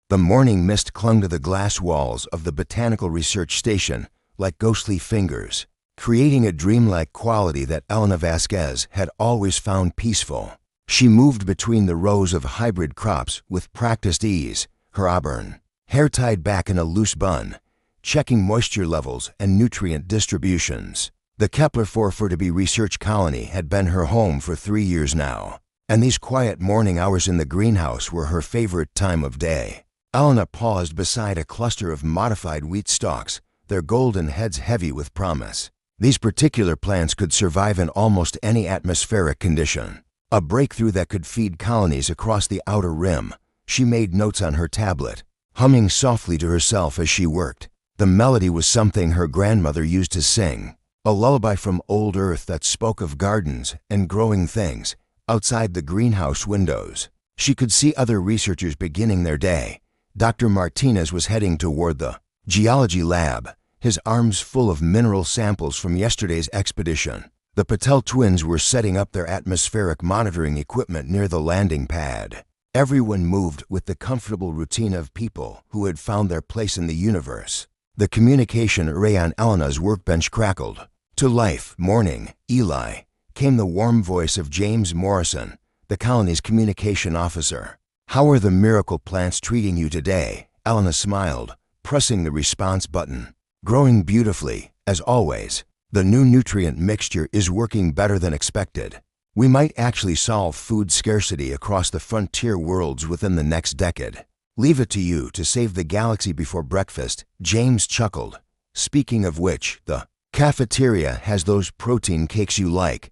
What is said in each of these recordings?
The morning mist clung to the glass walls of the Botanical Research Station like ghostly fingers, creating a dreamlike quality that Elena Vasquez had always found peaceful. She moved between the rows of hybrid crops with practiced ease, her auburn hair tied back in a loose bun, checking moisture levels and nutrient distributions. The Kepler 440 research colony had been her home for 3 years now, and these quiet morning hours in the greenhouse were her favorite time of day. Elena paused beside a cluster of modified wheat stalks, their golden heads heavy with promise. These particular plants could survive in almost any atmospheric condition. A breakthrough that could feed colonies across the outer rim. She made notes on her tablet, humming softly to herself as she worked. The melody was something her grandmother used to sing, a lullaby from old Earth that spoke of gardens and growing things outside the greenhouse windows. She could see other researchers beginning their day. Dr. Martinez was heading toward the geology lab, his arms full of mineral samples from yesterday's expedition. The Patel twins were setting up their atmospheric monitoring equipment near the landing pad. Everyone moved with the comfortable routine of people who had found their place in the universe. The communication array on Elena's workbench crackled. To life, morning, Eli, came the warm voice of James Morrison, the colony's communication officer. "How are the miracle plants treating you today?" Elena smiled, pressing the response button. "Growing beautifully, as always. The new nutrient mixture is working better than expected. We might actually solve food scarcity across the frontier worlds within the next decade. Leave it to you to save the galaxy before breakfast," James chuckled. "Speaking of which, the cafeteria has those protein cakes you like.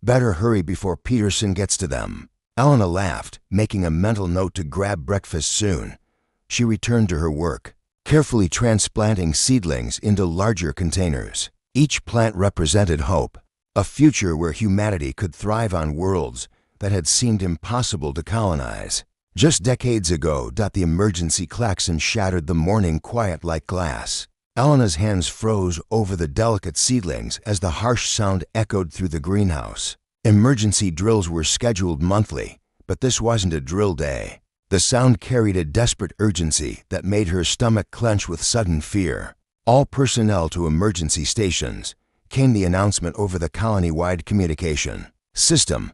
Better hurry before Peterson gets to them." Elena laughed, making a mental note to grab breakfast soon. She returned to her work, carefully transplanting seedlings into larger containers. Each plant represented hope, a future where humanity could thrive on worlds that had seemed impossible to colonize. Just decades ago, the emergency klaxon shattered the morning quiet like glass. Elena's hands froze over the delicate seedlings as the harsh sound echoed through the greenhouse. Emergency drills were scheduled monthly, but this wasn't a drill day. The sound carried a desperate urgency that made her stomach clench with sudden fear. "All personnel to emergency stations," came the announcement over the colony-wide communication system.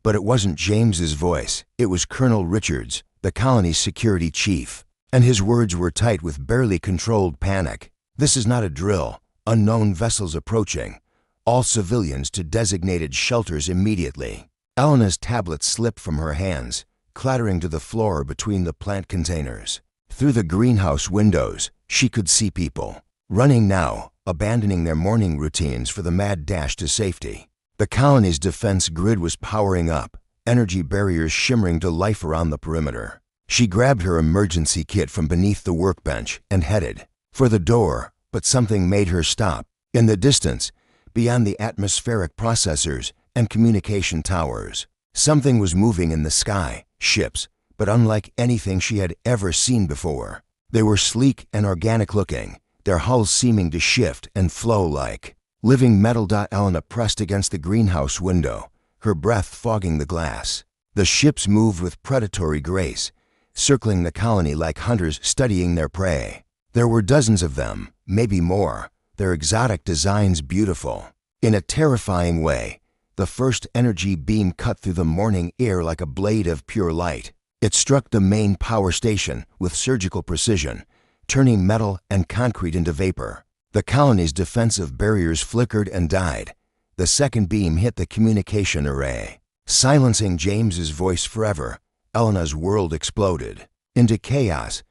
But it wasn't James's voice. It was Colonel Richards, the colony's security chief, and his words were tight with barely controlled panic. "This is not a drill. Unknown vessels approaching. All civilians to designated shelters immediately." Elena's tablet slipped from her hands, clattering to the floor between the plant containers. Through the greenhouse windows, she could see people running now, abandoning their morning routines for the mad dash to safety. The colony's defense grid was powering up, energy barriers shimmering to life around the perimeter. She grabbed her emergency kit from beneath the workbench and headed for the door, but something made her stop. In the distance, beyond the atmospheric processors and communication towers, something was moving in the sky, ships, but unlike anything she had ever seen before. They were sleek and organic looking, their hulls seeming to shift and flow like living metal. Elena pressed against the greenhouse window, her breath fogging the glass. The ships moved with predatory grace, circling the colony like hunters studying their prey. There were dozens of them, maybe more, their exotic designs beautiful. In a terrifying way, the first energy beam cut through the morning air like a blade of pure light. It struck the main power station with surgical precision, turning metal and concrete into vapor. The colony's defensive barriers flickered and died. The second beam hit the communication array. Silencing James's voice forever, Elena's world exploded into chaos.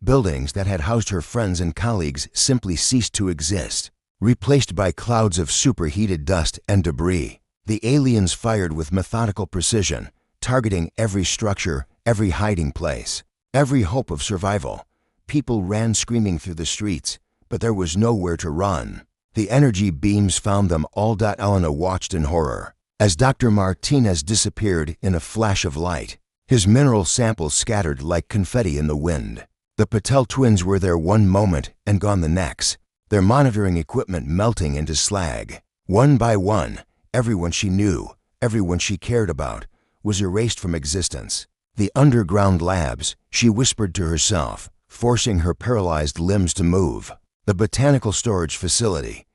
Buildings that had housed her friends and colleagues simply ceased to exist, replaced by clouds of superheated dust and debris. The aliens fired with methodical precision, targeting every structure, every hiding place, every hope of survival. People ran screaming through the streets, but there was nowhere to run. The energy beams found them all. Elena watched in horror as Dr. Martinez disappeared in a flash of light, his mineral samples scattered like confetti in the wind. The Patel twins were there one moment and gone the next, their monitoring equipment melting into slag. One by one, everyone she knew, everyone she cared about, was erased from existence. The underground labs, she whispered to herself, forcing her paralyzed limbs to move. The botanical storage facility.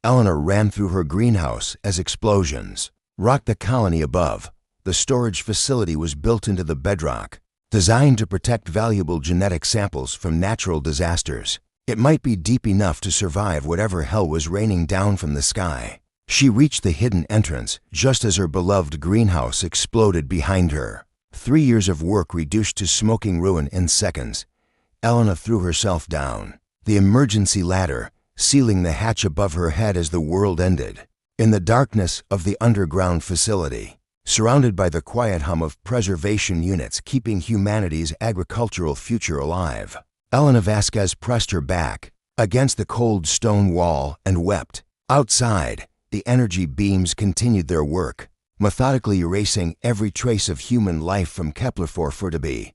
Eleanor ran through her greenhouse as explosions rocked the colony above. The storage facility was built into the bedrock, designed to protect valuable genetic samples from natural disasters. It might be deep enough to survive whatever hell was raining down from the sky. She reached the hidden entrance just as her beloved greenhouse exploded behind her. 3 years of work reduced to smoking ruin in seconds. Eleanor threw herself down, the emergency ladder sealing the hatch above her head as the world ended. In the darkness of the underground facility, surrounded by the quiet hum of preservation units keeping humanity's agricultural future alive, Elena Vasquez pressed her back against the cold stone wall and wept. Outside, the energy beams continued their work, methodically erasing every trace of human life from Kepler-4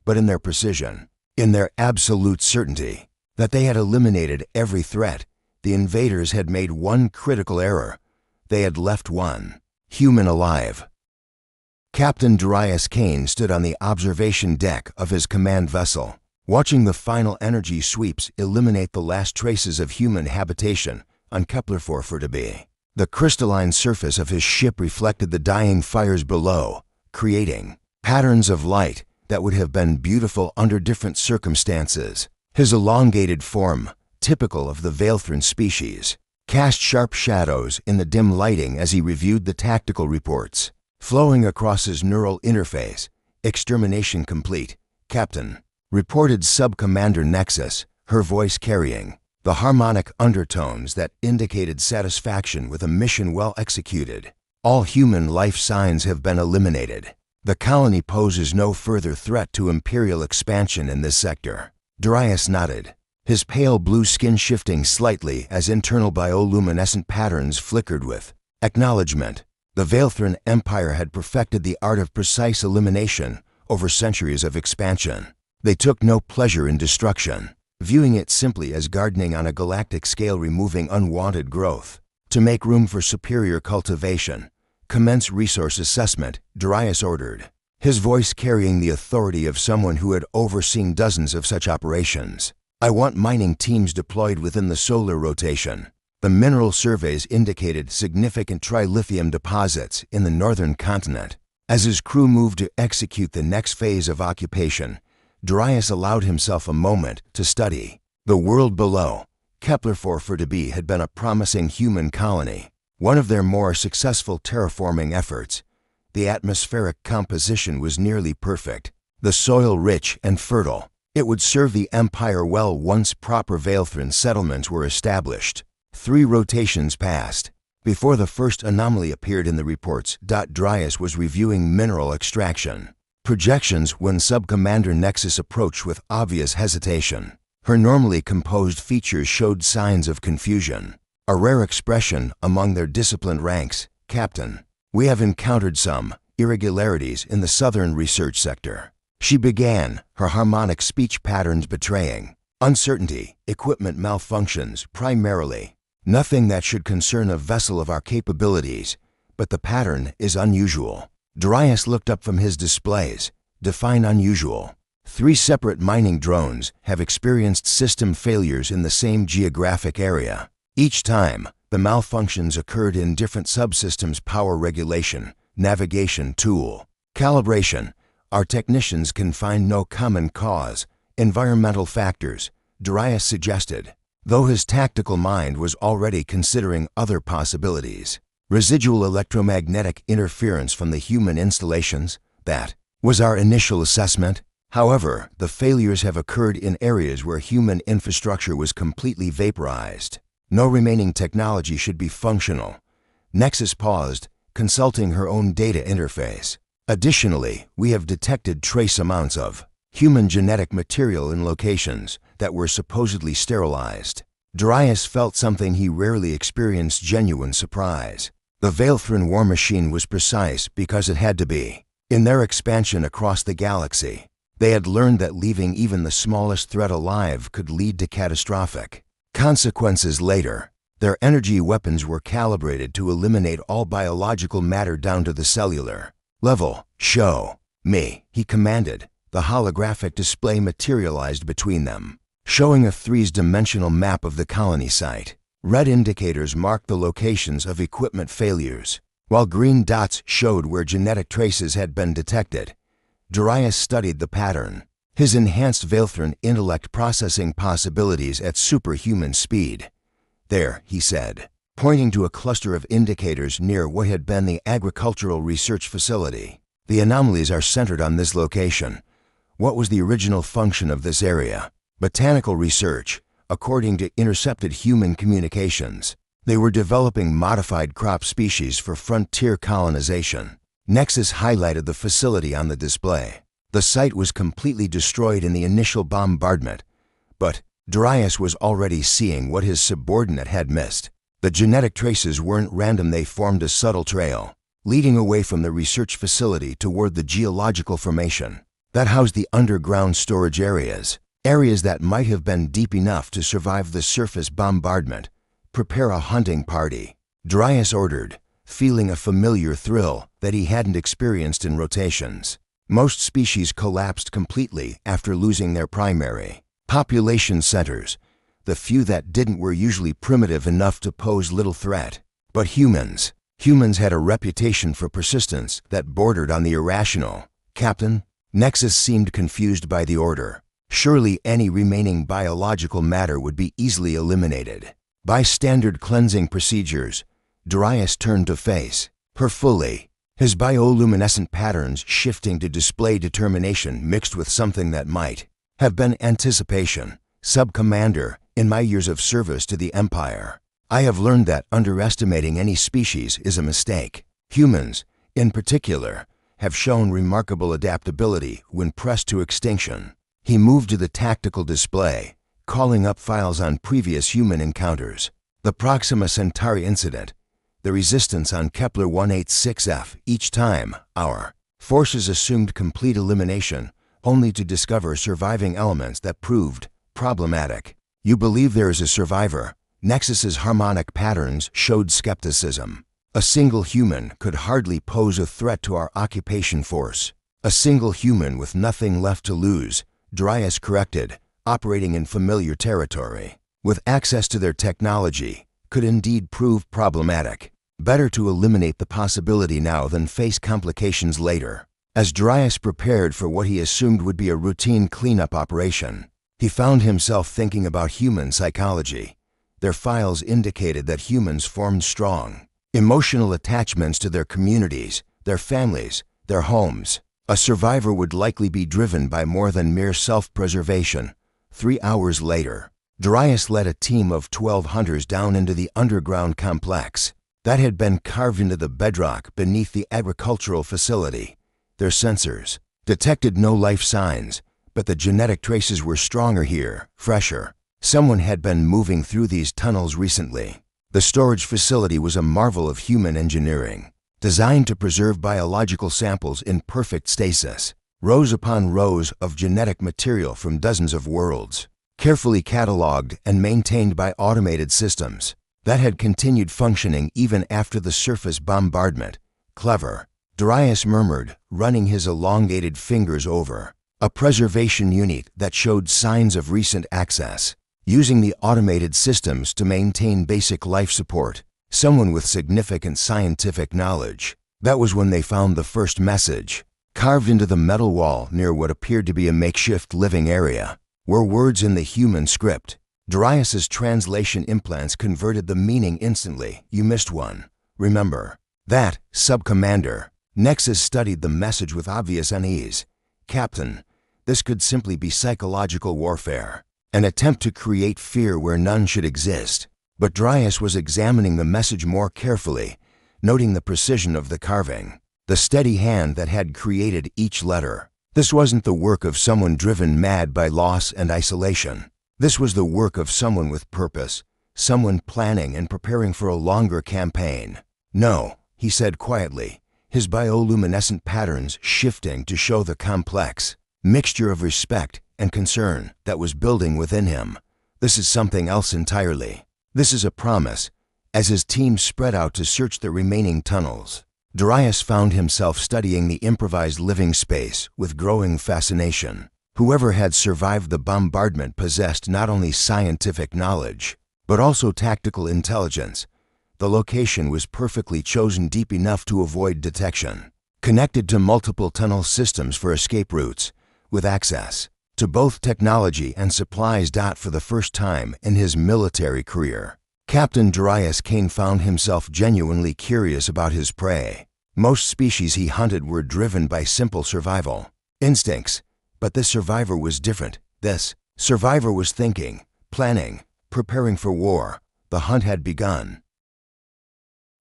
but in their precision, in their absolute certainty that they had eliminated every threat, the invaders had made one critical error. They had left one human alive. Captain Darius Kane stood on the observation deck of his command vessel, watching the final energy sweeps eliminate the last traces of human habitation on Kepler-4 The crystalline surface of his ship reflected the dying fires below, creating patterns of light that would have been beautiful under different circumstances. His elongated form, typical of the Veilthran species, cast sharp shadows in the dim lighting as he reviewed the tactical reports. Flowing across his neural interface, extermination complete, Captain, reported Sub-Commander Nexus, her voice carrying the harmonic undertones that indicated satisfaction with a mission well executed. All human life signs have been eliminated. The colony poses no further threat to Imperial expansion in this sector. Darius nodded, his pale blue skin shifting slightly as internal bioluminescent patterns flickered with acknowledgement. The Veilthran Empire had perfected the art of precise elimination over centuries of expansion. They took no pleasure in destruction, viewing it simply as gardening on a galactic scale, removing unwanted growth. To make room for superior cultivation, commence resource assessment, Darius ordered, his voice carrying the authority of someone who had overseen dozens of such operations. I want mining teams deployed within the solar rotation. The mineral surveys indicated significant trilithium deposits in the northern continent. As his crew moved to execute the next phase of occupation, Darius allowed himself a moment to study the world below. Kepler-4 had been a promising human colony, one of their more successful terraforming efforts. The atmospheric composition was nearly perfect, the soil rich and fertile. It would serve the Empire well once proper Veilthran settlements were established. 3 rotations passed before the first anomaly appeared in the reports. Darius was reviewing mineral extraction projections when Sub-Commander Nexus approached with obvious hesitation. Her normally composed features showed signs of confusion, a rare expression among their disciplined ranks. Captain, we have encountered some irregularities in the southern research sector. She began, her harmonic speech patterns betraying uncertainty, equipment malfunctions primarily. Nothing that should concern a vessel of our capabilities, but the pattern is unusual. Darius looked up from his displays. Define unusual. 3 separate mining drones have experienced system failures in the same geographic area. Each time, the malfunctions occurred in different subsystems: power regulation, navigation tool, calibration. Our technicians can find no common cause. Environmental factors, Darius suggested, though his tactical mind was already considering other possibilities. Residual electromagnetic interference from the human installations, that was our initial assessment. However, the failures have occurred in areas where human infrastructure was completely vaporized. No remaining technology should be functional. Nexus paused, consulting her own data interface. Additionally, we have detected trace amounts of human genetic material in locations that were supposedly sterilized. Darius felt something he rarely experienced: genuine surprise. The Veilthran war machine was precise because it had to be. In their expansion across the galaxy, they had learned that leaving even the smallest threat alive could lead to catastrophic consequences later. Their energy weapons were calibrated to eliminate all biological matter down to the cellular level. Show Me, he commanded. The holographic display materialized between them, showing a three-dimensional map of the colony site. Red indicators marked the locations of equipment failures, while green dots showed where genetic traces had been detected. Darius studied the pattern, his enhanced Veilthran intellect processing possibilities at superhuman speed. There, he said, pointing to a cluster of indicators near what had been the agricultural research facility. The anomalies are centered on this location. What was the original function of this area? Botanical research, according to intercepted human communications. They were developing modified crop species for frontier colonization. Nexus highlighted the facility on the display. The site was completely destroyed in the initial bombardment, but Darius was already seeing what his subordinate had missed. The genetic traces weren't random, they formed a subtle trail, leading away from the research facility toward the geological formation that housed the underground storage areas that might have been deep enough to survive the surface bombardment. Prepare a hunting party, Darius ordered, feeling a familiar thrill that he hadn't experienced in rotations. Most species collapsed completely after losing their primary population centers. The few that didn't were usually primitive enough to pose little threat. But humans had a reputation for persistence that bordered on the irrational. Captain, Nexus seemed confused by the order. Surely any remaining biological matter would be easily eliminated by standard cleansing procedures. Darius turned to face her fully, his bioluminescent patterns shifting to display determination mixed with something that might have been anticipation. Sub-Commander, in my years of service to the Empire, I have learned that underestimating any species is a mistake. Humans, in particular, have shown remarkable adaptability when pressed to extinction. He moved to the tactical display, calling up files on previous human encounters. The Proxima Centauri incident, the resistance on Kepler 186f. Each time, our forces assumed complete elimination, only to discover surviving elements that proved problematic. You believe there is a survivor? Nexus's harmonic patterns showed skepticism. A single human could hardly pose a threat to our occupation force. A single human with nothing left to lose, Darius corrected, operating in familiar territory, with access to their technology, could indeed prove problematic. Better to eliminate the possibility now than face complications later. As Darius prepared for what he assumed would be a routine cleanup operation, he found himself thinking about human psychology. Their files indicated that humans formed strong emotional attachments to their communities, their families, their homes. A survivor would likely be driven by more than mere self-preservation. 3 hours later, Darius led a team of 12 hunters down into the underground complex that had been carved into the bedrock beneath the agricultural facility. Their sensors detected no life signs, but the genetic traces were stronger here, fresher. Someone had been moving through these tunnels recently. The storage facility was a marvel of human engineering, designed to preserve biological samples in perfect stasis. Rows upon rows of genetic material from dozens of worlds, carefully cataloged and maintained by automated systems that had continued functioning even after the surface bombardment. Clever, Darius murmured, running his elongated fingers over a preservation unit that showed signs of recent access. Using the automated systems to maintain basic life support, someone with significant scientific knowledge. That was when they found the first message. Carved into the metal wall near what appeared to be a makeshift living area were words in the human script. Darius's translation implants converted the meaning instantly. You missed one. Remember that, Sub-Commander. Nexus studied the message with obvious unease. Captain, this could simply be psychological warfare, an attempt to create fear where none should exist. But Darius was examining the message more carefully, noting the precision of the carving, the steady hand that had created each letter. This wasn't the work of someone driven mad by loss and isolation. This was the work of someone with purpose, someone planning and preparing for a longer campaign. No, he said quietly, his bioluminescent patterns shifting to show the complex mixture of respect and concern that was building within him. This is something else entirely. This is a promise. As his team spread out to search the remaining tunnels, Darius found himself studying the improvised living space with growing fascination. Whoever had survived the bombardment possessed not only scientific knowledge, but also tactical intelligence. The location was perfectly chosen deep enough to avoid detection, connected to multiple tunnel systems for escape routes, with access to both technology and supplies. For the first time in his military career, Captain Darius Kane found himself genuinely curious about his prey. Most species he hunted were driven by simple survival instincts, but this survivor was different. This survivor was thinking, planning, preparing for war. The hunt had begun.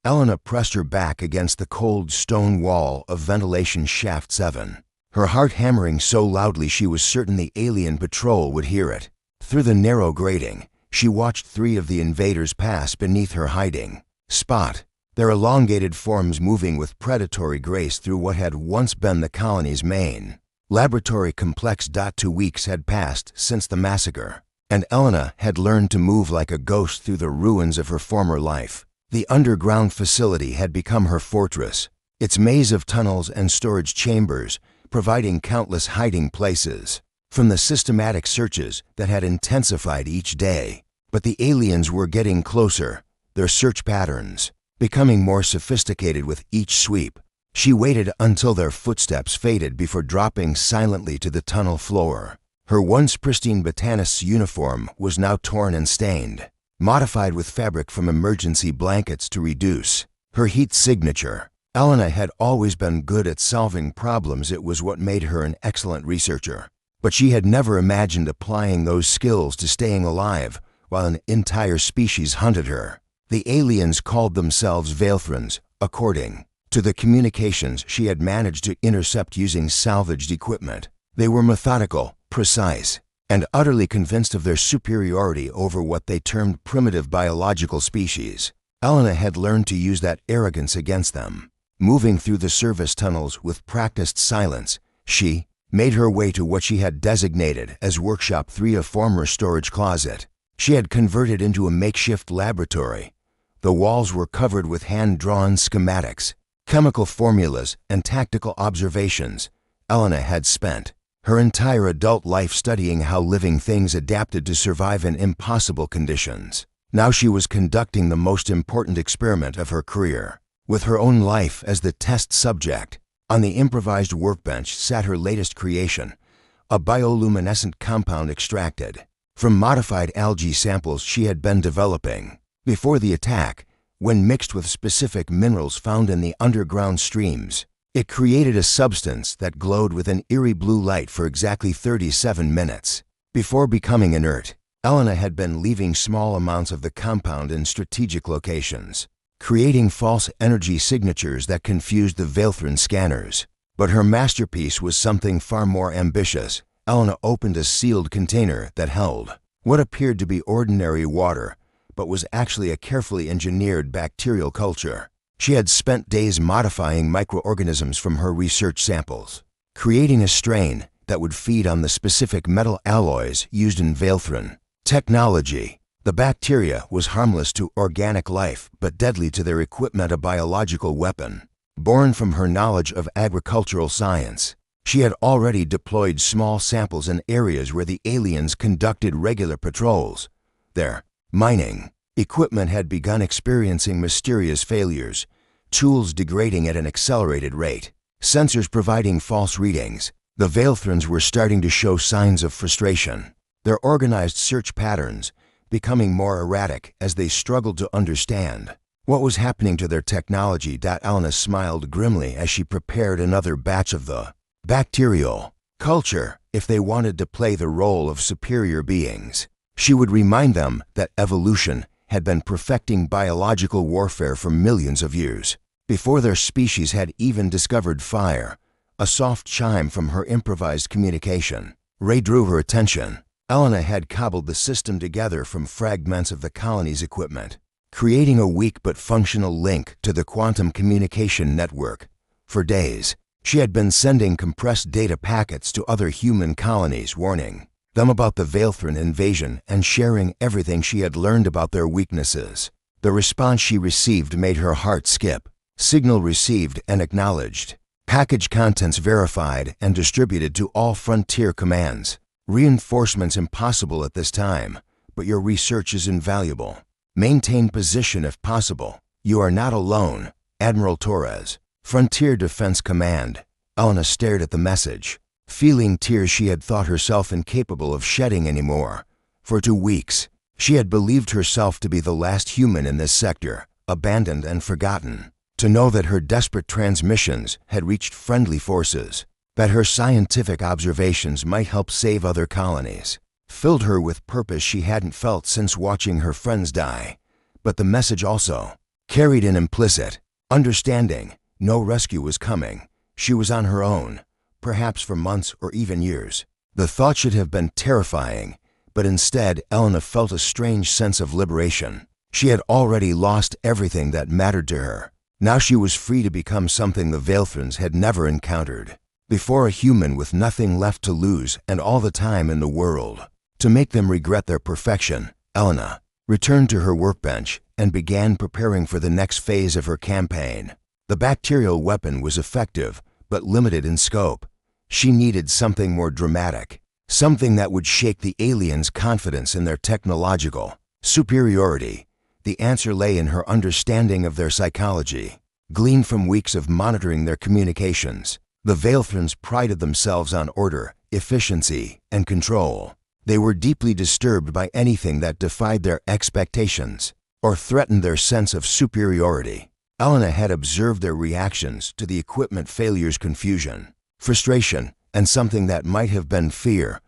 Elena pressed her back against the cold stone wall of ventilation shaft 7, her heart hammering so loudly she was certain the alien patrol would hear it. Through the narrow grating, she watched 3 of the invaders pass beneath her hiding spot, their elongated forms moving with predatory grace through what had once been the colony's main laboratory complex. 2 weeks had passed since the massacre, and Elena had learned to move like a ghost through the ruins of her former life. The underground facility had become her fortress, its maze of tunnels and storage chambers providing countless hiding places from the systematic searches that had intensified each day. But the aliens were getting closer, their search patterns becoming more sophisticated with each sweep. She waited until their footsteps faded before dropping silently to the tunnel floor. Her once pristine botanist's uniform was now torn and stained, modified with fabric from emergency blankets to reduce her heat signature. Elena had always been good at solving problems. It was what made her an excellent researcher. But she had never imagined applying those skills to staying alive while an entire species hunted her. The aliens called themselves Veilthrons, according to the communications she had managed to intercept using salvaged equipment. They were methodical, precise, and utterly convinced of their superiority over what they termed primitive biological species. Elena had learned to use that arrogance against them. Moving through the service tunnels with practiced silence, she made her way to what she had designated as Workshop 3, a former storage closet. She had converted into a makeshift laboratory. The walls were covered with hand-drawn schematics, chemical formulas, and tactical observations. Elena had spent her entire adult life studying how living things adapted to survive in impossible conditions. Now she was conducting the most important experiment of her career, with her own life as the test subject. On the improvised workbench sat her latest creation, a bioluminescent compound extracted from modified algae samples she had been developing. Before the attack, when mixed with specific minerals found in the underground streams, it created a substance that glowed with an eerie blue light for exactly 37 minutes. Before becoming inert, Elena had been leaving small amounts of the compound in strategic locations, creating false energy signatures that confused the Veilthron scanners. But her masterpiece was something far more ambitious. Elena opened a sealed container that held what appeared to be ordinary water, but was actually a carefully engineered bacterial culture. She had spent days modifying microorganisms from her research samples, creating a strain that would feed on the specific metal alloys used in Veilthron technology. The bacteria was harmless to organic life, but deadly to their equipment, a biological weapon. Born from her knowledge of agricultural science, she had already deployed small samples in areas where the aliens conducted regular patrols. Their mining equipment had begun experiencing mysterious failures, tools degrading at an accelerated rate, sensors providing false readings. The Veilthrons were starting to show signs of frustration, their organized search patterns becoming more erratic as they struggled to understand what was happening to their technology. Elena smiled grimly as she prepared another batch of the bacterial culture. If they wanted to play the role of superior beings, she would remind them that evolution had been perfecting biological warfare for millions of years. Before their species had even discovered fire, a soft chime from her improvised communication ray drew her attention. Elena had cobbled the system together from fragments of the colony's equipment, creating a weak but functional link to the quantum communication network. For days, she had been sending compressed data packets to other human colonies, warning them about the Veilthron invasion and sharing everything she had learned about their weaknesses. The response she received made her heart skip. Signal received and acknowledged. Package contents verified and distributed to all Frontier commands. Reinforcements impossible at this time, but your research is invaluable. Maintain position if possible. You are not alone. Admiral Torres. Frontier Defense Command. Elena stared at the message, feeling tears she had thought herself incapable of shedding anymore. For 2 weeks, she had believed herself to be the last human in this sector, abandoned and forgotten. To know that her desperate transmissions had reached friendly forces, that her scientific observations might help save other colonies, filled her with purpose she hadn't felt since watching her friends die. But the message also carried an implicit understanding. No rescue was coming. She was on her own, perhaps for months or even years. The thought should have been terrifying, but instead Elena felt a strange sense of liberation. She had already lost everything that mattered to her. Now she was free to become something the Veilthrans had never encountered. Before a human with nothing left to lose and all the time in the world to make them regret their perfection, Elena returned to her workbench and began preparing for the next phase of her campaign. The bacterial weapon was effective, but limited in scope. She needed something more dramatic, something that would shake the aliens' confidence in their technological superiority. The answer lay in her understanding of their psychology, gleaned from weeks of monitoring their communications. The Veilthrans prided themselves on order, efficiency, and control. They were deeply disturbed by anything that defied their expectations or threatened their sense of superiority. Elena had observed their reactions to the equipment failure's confusion, frustration, and something that might have been fear.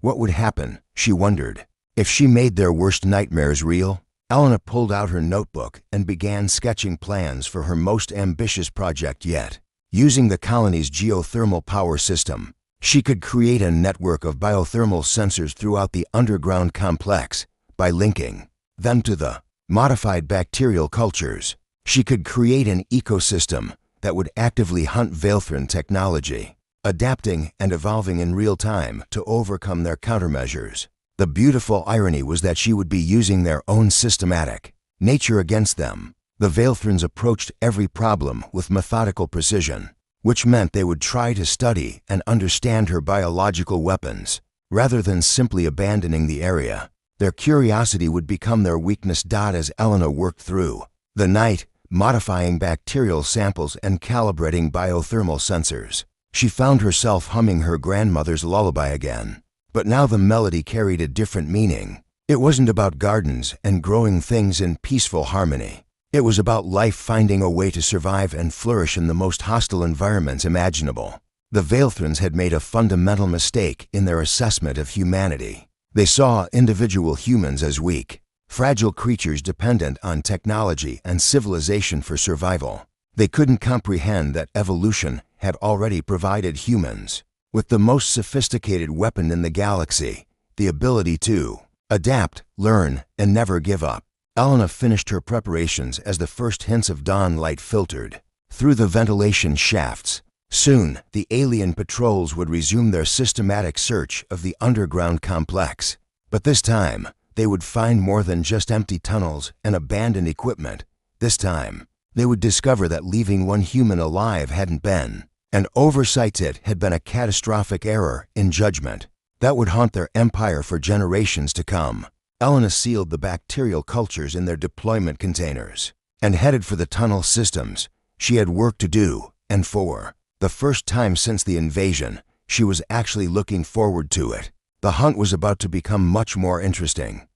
What would happen, she wondered, if she made their worst nightmares real? Elena pulled out her notebook and began sketching plans for her most ambitious project yet. Using the colony's geothermal power system, she could create a network of biothermal sensors throughout the underground complex. By linking them to the modified bacterial cultures, she could create an ecosystem that would actively hunt Veilthran technology, adapting and evolving in real time to overcome their countermeasures. The beautiful irony was that she would be using their own systematic nature against them. The Veilthrans approached every problem with methodical precision, which meant they would try to study and understand her biological weapons, rather than simply abandoning the area. Their curiosity would become their weakness. As Elena worked through the night, modifying bacterial samples and calibrating biothermal sensors, she found herself humming her grandmother's lullaby again. But now the melody carried a different meaning. It wasn't about gardens and growing things in peaceful harmony. It was about life finding a way to survive and flourish in the most hostile environments imaginable. The Veilthrans had made a fundamental mistake in their assessment of humanity. They saw individual humans as weak, fragile creatures dependent on technology and civilization for survival. They couldn't comprehend that evolution had already provided humans with the most sophisticated weapon in the galaxy, the ability to adapt, learn, and never give up. Elena finished her preparations as the first hints of dawn light filtered through the ventilation shafts. Soon, the alien patrols would resume their systematic search of the underground complex. But this time, they would find more than just empty tunnels and abandoned equipment. This time, they would discover that leaving one human alive hadn't been an oversight. It had been a catastrophic error in judgment that would haunt their empire for generations to come. Elena sealed the bacterial cultures in their deployment containers and headed for the tunnel systems. She had work to do, and for the first time since the invasion, she was actually looking forward to it. The hunt was about to become much more interesting.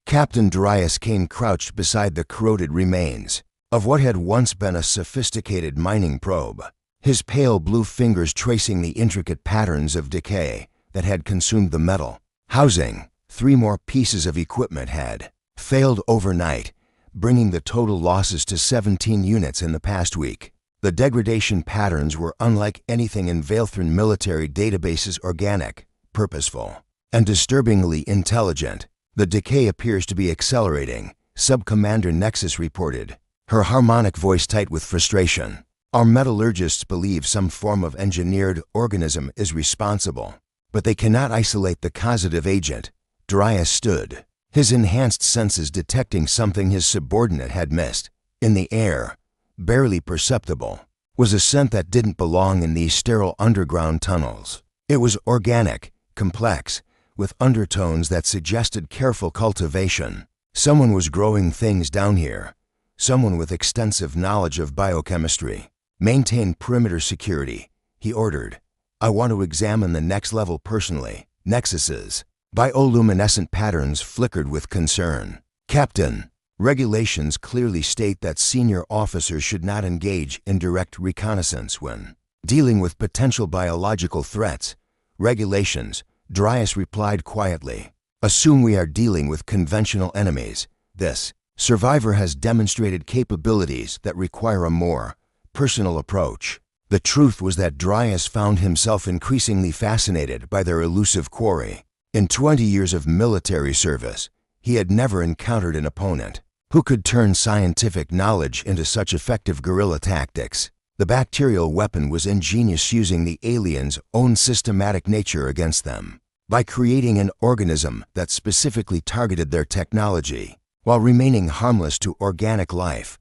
Captain Darius Kane crouched beside the corroded remains of what had once been a sophisticated mining probe, his pale blue fingers tracing the intricate patterns of decay that had consumed the metal housing. 3 more pieces of equipment had failed overnight, bringing the total losses to 17 units in the past week. The degradation patterns were unlike anything in Veilthran military databases: organic, purposeful, and disturbingly intelligent. The decay appears to be accelerating, Sub-Commander Nexus reported, her harmonic voice tight with frustration. Our metallurgists believe some form of engineered organism is responsible, but they cannot isolate the causative agent. Darius stood, his enhanced senses detecting something his subordinate had missed. In the air, barely perceptible, was a scent that didn't belong in these sterile underground tunnels. It was organic, complex, with undertones that suggested careful cultivation. Someone was growing things down here. Someone with extensive knowledge of biochemistry. "Maintain perimeter security," he ordered. "I want to examine the next level personally." Nexuses. Bioluminescent patterns flickered with concern. "Captain, regulations clearly state that senior officers should not engage in direct reconnaissance when dealing with potential biological threats." "Regulations," Dryas replied quietly, "assume we are dealing with conventional enemies. This survivor has demonstrated capabilities that require a more personal approach." The truth was that Dryas found himself increasingly fascinated by their elusive quarry. In 20 years of military service, he had never encountered an opponent who could turn scientific knowledge into such effective guerrilla tactics. The bacterial weapon was ingenious, using the aliens' own systematic nature against them. By creating an organism that specifically targeted their technology, while remaining harmless to organic life,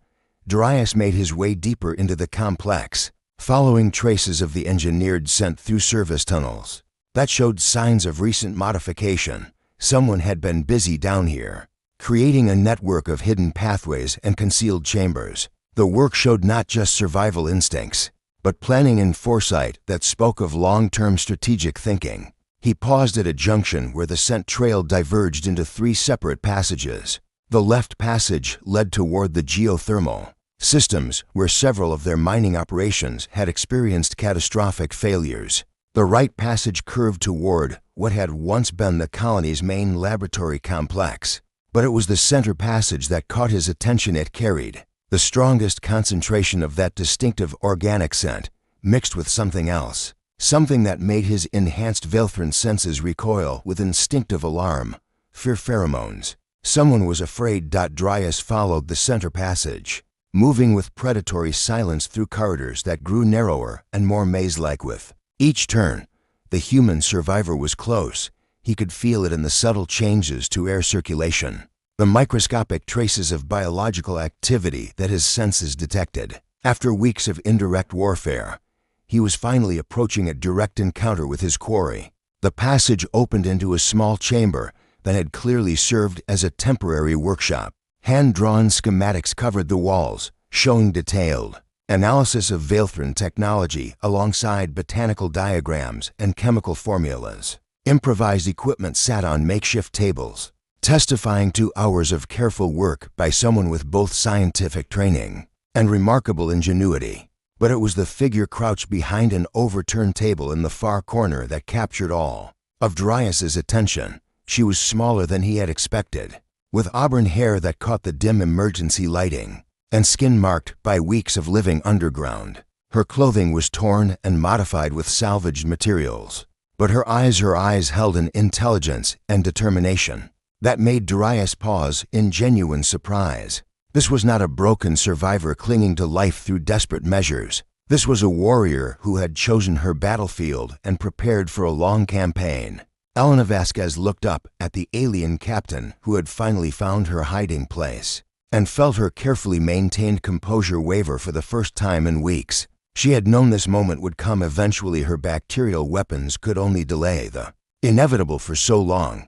Dryas made his way deeper into the complex, following traces of the engineered scent through service tunnels that showed signs of recent modification. Someone had been busy down here, creating a network of hidden pathways and concealed chambers. The work showed not just survival instincts, but planning and foresight that spoke of long-term strategic thinking. He paused at a junction where the scent trail diverged into 3 separate passages. The left passage led toward the geothermal systems, where several of their mining operations had experienced catastrophic failures. The right passage curved toward what had once been the colony's main laboratory complex. But it was the center passage that caught his attention. It carried the strongest concentration of that distinctive organic scent, mixed with something else. Something that made his enhanced Velthran senses recoil with instinctive alarm. Fear pheromones. Someone was afraid. Dryas followed the center passage, moving with predatory silence through corridors that grew narrower and more maze-like. With each turn, the human survivor was close. He could feel it in the subtle changes to air circulation, the microscopic traces of biological activity that his senses detected. After weeks of indirect warfare, he was finally approaching a direct encounter with his quarry. The passage opened into a small chamber that had clearly served as a temporary workshop. Hand-drawn schematics covered the walls, showing detailed analysis of Velthran technology alongside botanical diagrams and chemical formulas. Improvised equipment sat on makeshift tables, testifying to hours of careful work by someone with both scientific training and remarkable ingenuity. But it was the figure crouched behind an overturned table in the far corner that captured all of Dryas's attention. She was smaller than he had expected, with auburn hair that caught the dim emergency lighting, and skin marked by weeks of living underground. Her clothing was torn and modified with salvaged materials, but her eyes held an intelligence and determination that made Dryas pause in genuine surprise. This was not a broken survivor clinging to life through desperate measures. This was a warrior who had chosen her battlefield and prepared for a long campaign. Elena Vasquez looked up at the alien captain who had finally found her hiding place, and felt her carefully maintained composure waver for the first time in weeks. She had known this moment would come eventually. Her bacterial weapons could only delay the inevitable for so long,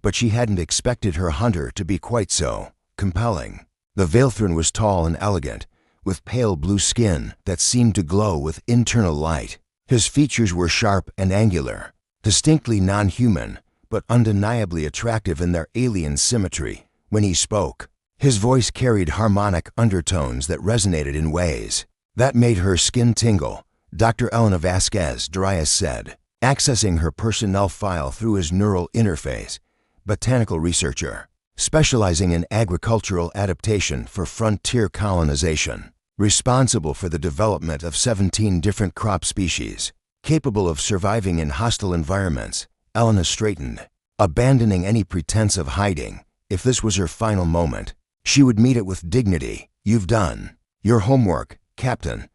but she hadn't expected her hunter to be quite so compelling. The Velthran was tall and elegant, with pale blue skin that seemed to glow with internal light. His features were sharp and angular, distinctly non-human, but undeniably attractive in their alien symmetry. When he spoke, his voice carried harmonic undertones that resonated in ways that made her skin tingle. "Dr. Elena Vasquez," Dryas said, accessing her personnel file through his neural interface. "Botanical researcher, specializing in agricultural adaptation for frontier colonization, responsible for the development of 17 different crop species, capable of surviving in hostile environments." Elena straightened, abandoning any pretense of hiding. If this was her final moment, she would meet it with dignity. "You've done your homework, Captain,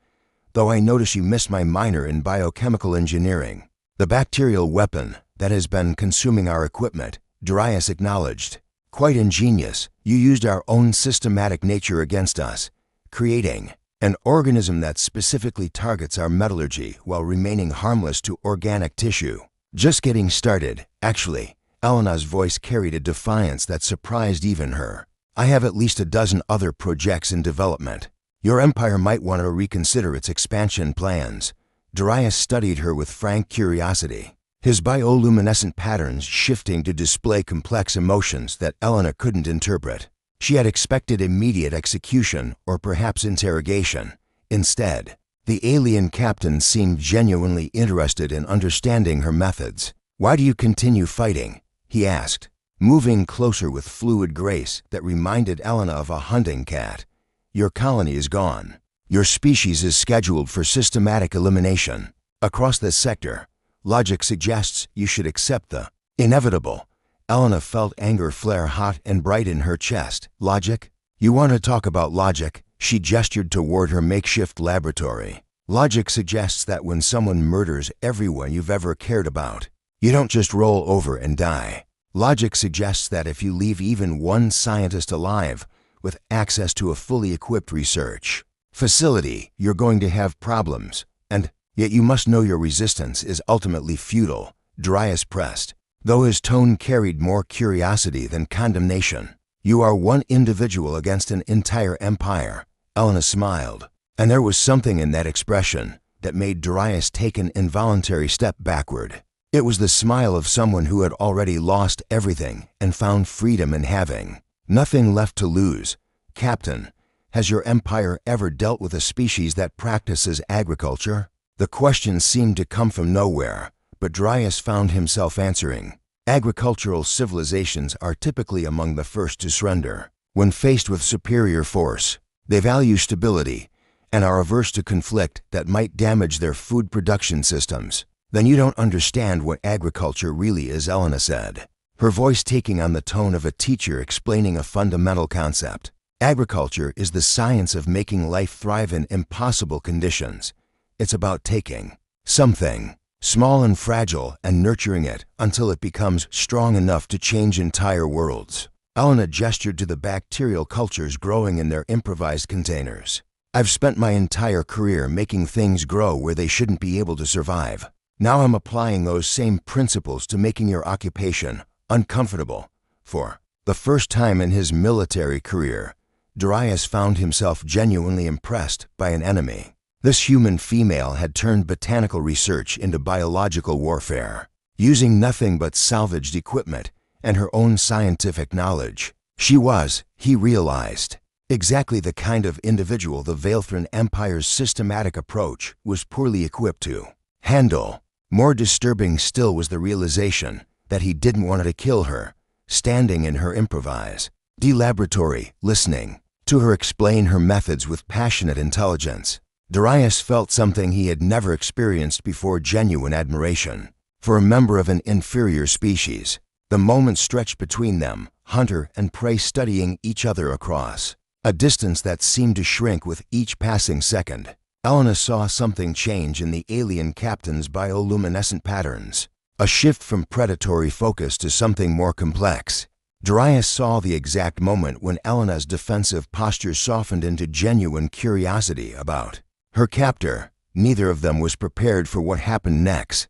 though I notice you missed my minor in biochemical engineering. The bacterial weapon that has been consuming our equipment," Dryas acknowledged. "Quite ingenious. You used our own systematic nature against us, creating An organism that specifically targets our metallurgy while remaining harmless to organic tissue. Just getting started, actually. Elena's voice carried a defiance that surprised even her. I have at least a dozen other projects in development. Your empire might want to reconsider its expansion plans. Darius studied her with frank curiosity, his bioluminescent patterns shifting to display complex emotions that Elena couldn't interpret. She had expected immediate execution or perhaps interrogation. Instead, the alien captain seemed genuinely interested in understanding her methods. "Why do you continue fighting?" he asked, moving closer with fluid grace that reminded Elena of a hunting cat. "Your colony is gone. Your species is scheduled for systematic elimination. Across this sector, logic suggests you should accept the inevitable." Elena felt anger flare hot and bright in her chest. "Logic? You want to talk about logic?" She gestured toward her makeshift laboratory. "Logic suggests that when someone murders everyone you've ever cared about, you don't just roll over and die. Logic suggests that if you leave even one scientist alive with access to a fully equipped research facility, you're going to have problems. And yet you must know your resistance is ultimately futile," Darius pressed, though his tone carried more curiosity than condemnation. "You are one individual against an entire empire." Elena smiled, and there was something in that expression that made Darius take an involuntary step backward. It was the smile of someone who had already lost everything and found freedom in having nothing left to lose. "Captain, has your empire ever dealt with a species that practices agriculture?" The question seemed to come from nowhere, but Darius found himself answering. Agricultural civilizations are typically among the first to surrender. When faced with superior force, they value stability and are averse to conflict that might damage their food production systems. "Then you don't understand what agriculture really is," Elena said, her voice taking on the tone of a teacher explaining a fundamental concept. "Agriculture is the science of making life thrive in impossible conditions. It's about taking something small and fragile and nurturing it until it becomes strong enough to change entire worlds." Elena gestured to the bacterial cultures growing in their improvised containers. "I've spent my entire career making things grow where they shouldn't be able to survive. Now I'm applying those same principles to making your occupation uncomfortable." For the first time in his military career, Darius found himself genuinely impressed by an enemy. This human female had turned botanical research into biological warfare, using nothing but salvaged equipment and her own scientific knowledge. She was, he realized, exactly the kind of individual the Veilthran Empire's systematic approach was poorly equipped to handle. More disturbing still was the realization that he didn't want to kill her, standing in her improvised laboratory, listening to her explain her methods with passionate intelligence. Darius felt something he had never experienced before: genuine admiration. For a member of an inferior species, the moment stretched between them, hunter and prey studying each other across a distance that seemed to shrink with each passing second. Elena saw something change in the alien captain's bioluminescent patterns, a shift from predatory focus to something more complex. Darius saw the exact moment when Elena's defensive posture softened into genuine curiosity about her captor. Neither of them was prepared for what happened next.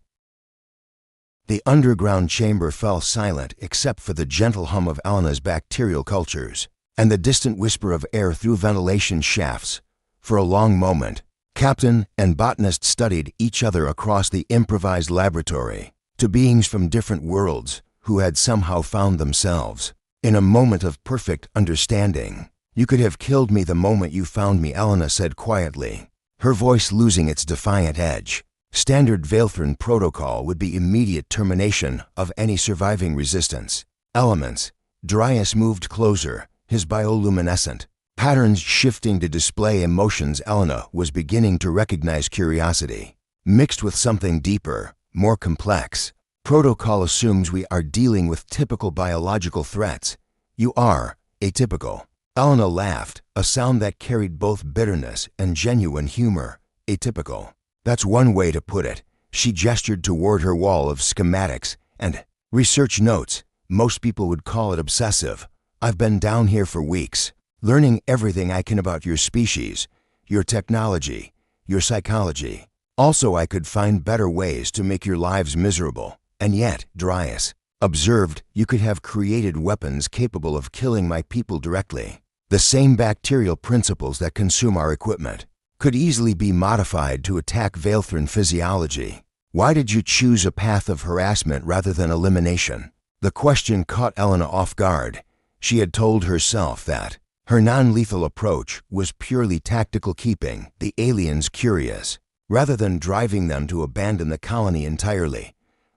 The underground chamber fell silent except for the gentle hum of Elena's bacterial cultures and the distant whisper of air through ventilation shafts. For a long moment, captain and botanist studied each other across the improvised laboratory, two beings from different worlds who had somehow found themselves in a moment of perfect understanding. "You could have killed me the moment you found me," Elena said quietly, her voice losing its defiant edge. Standard Veilthran protocol would be immediate termination of any surviving resistance elements. Darius moved closer, his bioluminescent patterns shifting to display emotions Elena was beginning to recognize: curiosity, mixed with something deeper, more complex. "Protocol assumes we are dealing with typical biological threats. You are atypical." Elena laughed, a sound that carried both bitterness and genuine humor. "Atypical. That's one way to put it." She gestured toward her wall of schematics and research notes. "Most people would call it obsessive. I've been down here for weeks, learning everything I can about your species, your technology, your psychology. Also, I could find better ways to make your lives miserable. And yet, Darius observed, you could have created weapons capable of killing my people directly. The same bacterial principles that consume our equipment could easily be modified to attack Vaelthran physiology. Why did you choose a path of harassment rather than elimination? The question caught Elena off guard. She had told herself that her non-lethal approach was purely tactical, keeping the aliens curious, rather than driving them to abandon the colony entirely.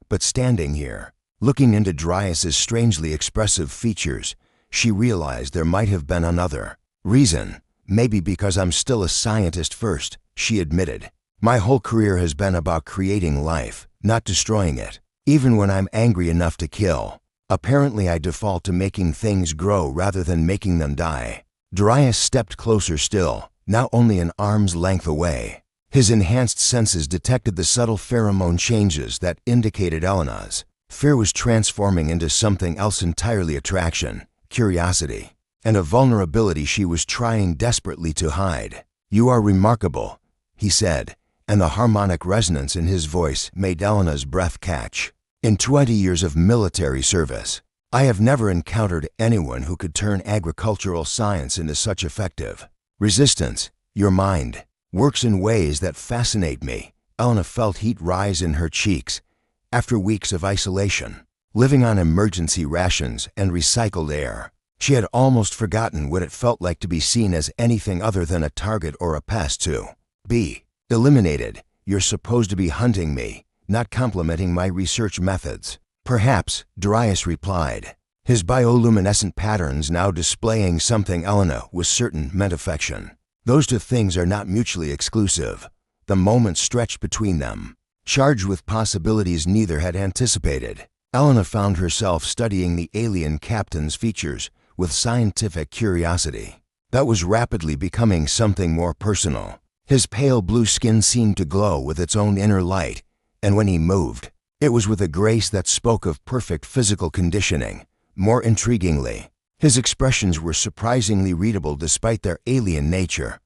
But standing here, looking into Darius's strangely expressive features, she realized there might have been another reason. Maybe because I'm still a scientist first, she admitted. My whole career has been about creating life, not destroying it. Even when I'm angry enough to kill, apparently I default to making things grow rather than making them die. Darius stepped closer still, now only an arm's length away. His enhanced senses detected the subtle pheromone changes that indicated Elena's fear was transforming into something else entirely: attraction, curiosity, and a vulnerability she was trying desperately to hide. You are remarkable, he said, and the harmonic resonance in his voice made Elena's breath catch. In 20 years of military service, I have never encountered anyone who could turn agricultural science into such effective resistance. Your mind works in ways that fascinate me. Elena felt heat rise in her cheeks. After weeks of isolation, living on emergency rations and recycled air, she had almost forgotten what it felt like to be seen as anything other than a target or a pest to be eliminated. You're supposed to be hunting me, not complimenting my research methods. Perhaps, Darius replied, his bioluminescent patterns now displaying something Elena was certain meant affection. Those two things are not mutually exclusive. The moment stretched between them, charged with possibilities neither had anticipated. Elena found herself studying the alien captain's features with scientific curiosity that was rapidly becoming something more personal. His pale blue skin seemed to glow with its own inner light, and when he moved, it was with a grace that spoke of perfect physical conditioning. More intriguingly, his expressions were surprisingly readable despite their alien nature.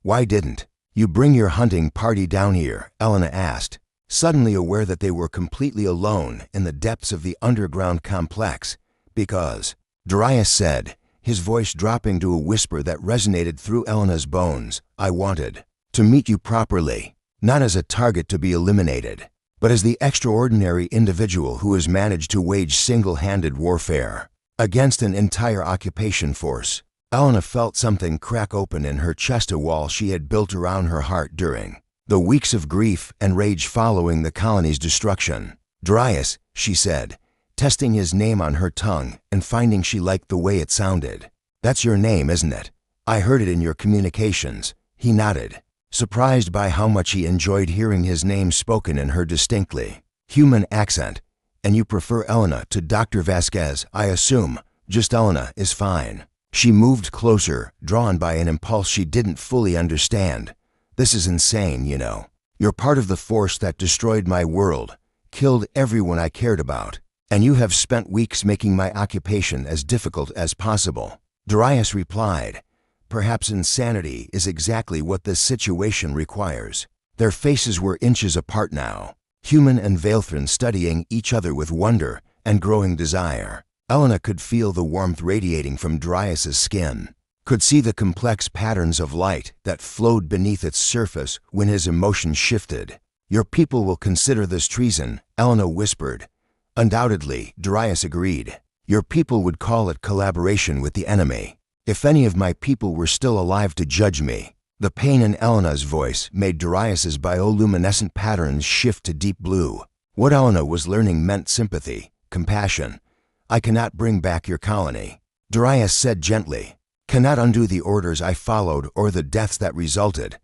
Why didn't you bring your hunting party down here? Elena asked, suddenly aware that they were completely alone in the depths of the underground complex. Because, Darius said, his voice dropping to a whisper that resonated through Elena's bones, I wanted to meet you properly, not as a target to be eliminated, but as the extraordinary individual who has managed to wage single-handed warfare against an entire occupation force. Elena felt something crack open in her chest, a wall she had built around her heart during the weeks of grief and rage following the colony's destruction. Darius, she said, testing his name on her tongue and finding she liked the way it sounded. That's your name, isn't it? I heard it in your communications. He nodded, surprised by how much he enjoyed hearing his name spoken in her distinctly human accent. And you prefer Elena to Dr. Vasquez, I assume. Just Elena is fine. She moved closer, drawn by an impulse she didn't fully understand. This is insane, you know. You're part of the force that destroyed my world, killed everyone I cared about, and you have spent weeks making my occupation as difficult as possible. Darius replied, perhaps insanity is exactly what this situation requires. Their faces were inches apart now, human and Vaelthran studying each other with wonder and growing desire. Elena could feel the warmth radiating from Darius's skin, could see the complex patterns of light that flowed beneath its surface when his emotions shifted. Your people will consider this treason, Elena whispered. Undoubtedly, Darius agreed. Your people would call it collaboration with the enemy. If any of my people were still alive to judge me. The pain in Elena's voice made Darius's bioluminescent patterns shift to deep blue. What Elena was learning meant sympathy, compassion. I cannot bring back your colony, Darius said gently. Cannot undo the orders I followed or the deaths that resulted,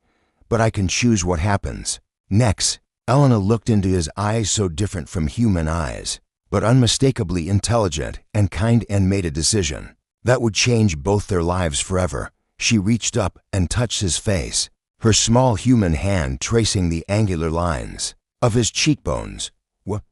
but I can choose what happens next. Elena looked into his eyes, so different from human eyes, but unmistakably intelligent and kind, and made a decision that would change both their lives forever. She reached up and touched his face, her small human hand tracing the angular lines of his cheekbones. What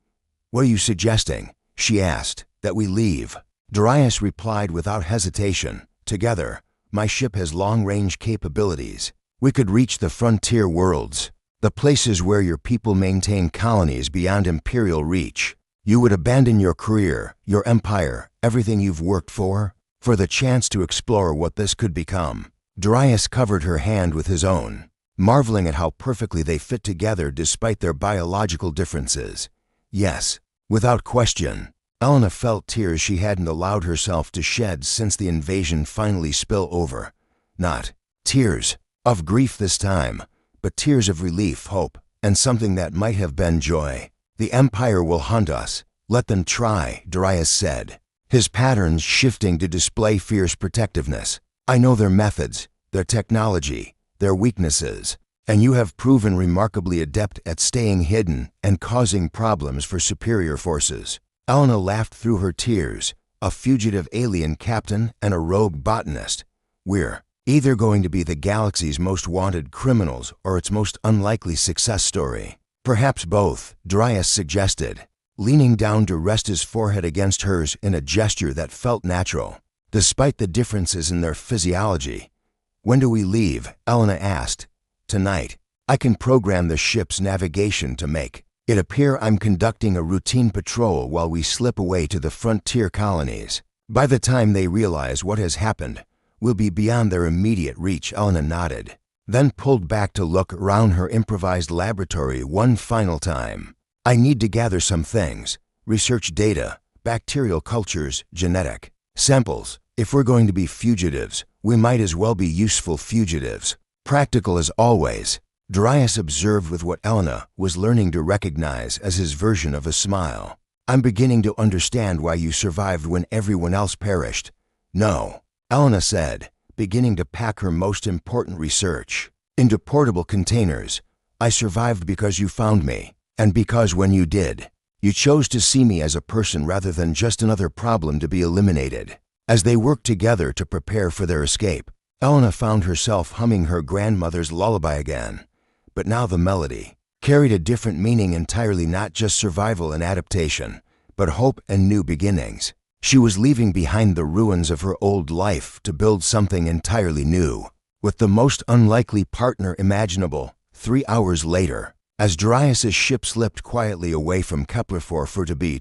are you suggesting? She asked. That we leave. Darius replied without hesitation. Together, my ship has long-range capabilities. We could reach the frontier worlds, the places where your people maintain colonies beyond imperial reach. You would abandon your career, your empire, everything you've worked for the chance to explore what this could become. Darius covered her hand with his own, marveling at how perfectly they fit together despite their biological differences. Yes, without question, Elena felt tears she hadn't allowed herself to shed since the invasion finally spill over. Not tears of grief this time, but tears of relief, hope, and something that might have been joy. The Empire will hunt us. Let them try, Darius said, his patterns shifting to display fierce protectiveness. I know their methods, their technology, their weaknesses, and you have proven remarkably adept at staying hidden and causing problems for superior forces. Elena laughed through her tears, a fugitive alien captain and a rogue botanist. We're either going to be the galaxy's most wanted criminals or its most unlikely success story. Perhaps both, Darius suggested, leaning down to rest his forehead against hers in a gesture that felt natural, despite the differences in their physiology. When do we leave? Elena asked. Tonight. I can program the ship's navigation to make it appear I'm conducting a routine patrol while we slip away to the frontier colonies. By the time they realize what has happened, we'll be beyond their immediate reach. Elena nodded, then pulled back to look around her improvised laboratory one final time. I need to gather some things, research data, bacterial cultures, genetic samples. If we're going to be fugitives, we might as well be useful fugitives. Practical as always, Darius observed with what Elena was learning to recognize as his version of a smile. I'm beginning to understand why you survived when everyone else perished. No, Elena said, beginning to pack her most important research into portable containers. I survived because you found me, and because when you did, you chose to see me as a person rather than just another problem to be eliminated. As they worked together to prepare for their escape, Elena found herself humming her grandmother's lullaby again. But now the melody carried a different meaning entirely, not just survival and adaptation, but hope and new beginnings. She was leaving behind the ruins of her old life to build something entirely new, with the most unlikely partner imaginable. 3 hours later, as Darius's ship slipped quietly away from Kepler 4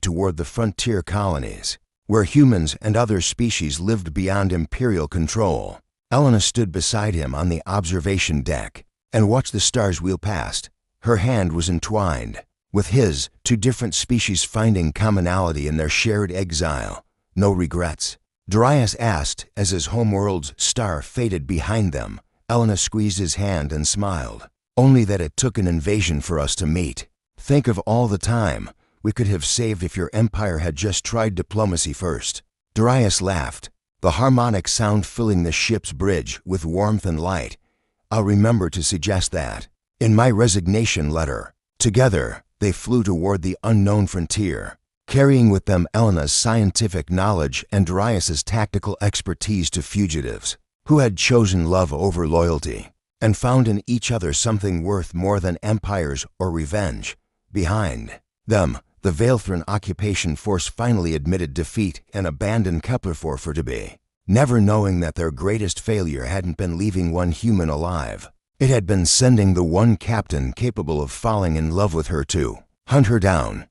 toward the frontier colonies, where humans and other species lived beyond imperial control, Elena stood beside him on the observation deck and watched the stars wheel past. Her hand was entwined with his, two different species finding commonality in their shared exile. No regrets? Darius asked as his homeworld's star faded behind them. Elena squeezed his hand and smiled. Only that it took an invasion for us to meet. Think of all the time we could have saved if your empire had just tried diplomacy first. Darius laughed, the harmonic sound filling the ship's bridge with warmth and light. I'll remember to suggest that in my resignation letter. Together, they flew toward the unknown frontier, carrying with them Elena's scientific knowledge and Darius's tactical expertise to fugitives who had chosen love over loyalty and found in each other something worth more than empires or revenge. Behind them, the Veilthran occupation force finally admitted defeat and abandoned Kepler 4 never knowing that their greatest failure hadn't been leaving one human alive. It had been sending the one captain capable of falling in love with her to hunt her down.